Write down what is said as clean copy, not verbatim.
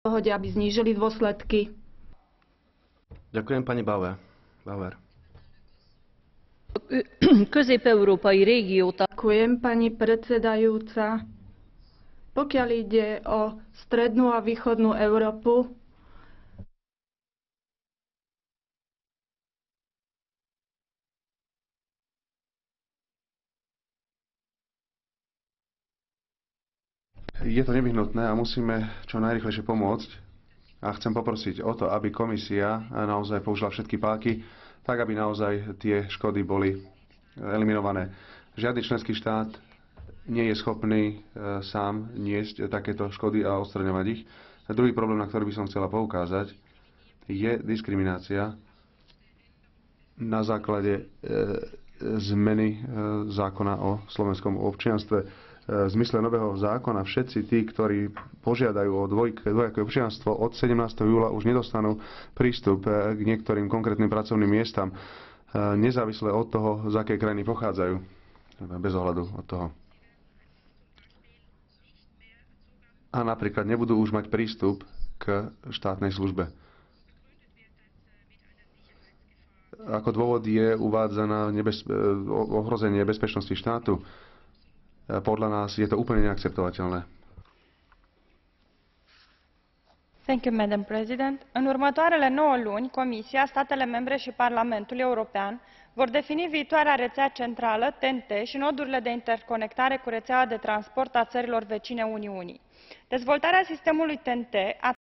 dohode, aby znížili dôsledky. Ďakujem pani Bauer. Közép-európai régiót. Ďakujem, pani predsedajúca. Pokiaľ ide o strednú a východnú Európu, je to nevyhnutné a musíme čo najrýchlejšie pomôcť. A chcem poprosiť o to, aby komisia naozaj použila všetky páky, tak aby naozaj tie škody boli eliminované. Žiadny členský štát nie je schopný sám niesť takéto škody a odstraňovať ich. A druhý problém, na ktorý by som chcela poukázať, je diskriminácia na základe zmeny zákona o slovenskom občianstve. V zmysle nového zákona všetci tí, ktorí požiadajú o dvojaké občianstvo od 17. júla už nedostanú prístup k niektorým konkrétnym pracovným miestam, nezávisle od toho, z akej krajiny pochádzajú, bez ohľadu od toho. A napríklad nebudú už mať prístup k štátnej službe. Ako dôvod je uvádzaná ohrozenie bezpečnosti štátu. Podľa nás je to úplne neakceptovateľné. Thank you, Madam President. În următoarele 9 luni, Comisia, statele membre și Parlamentul European vor defini viitoarea rețea centrală TEN-T și nodurile de interconectare cu rețeaua de transport a țărilor vecine Uniunii. Dezvoltarea sistemului TEN-T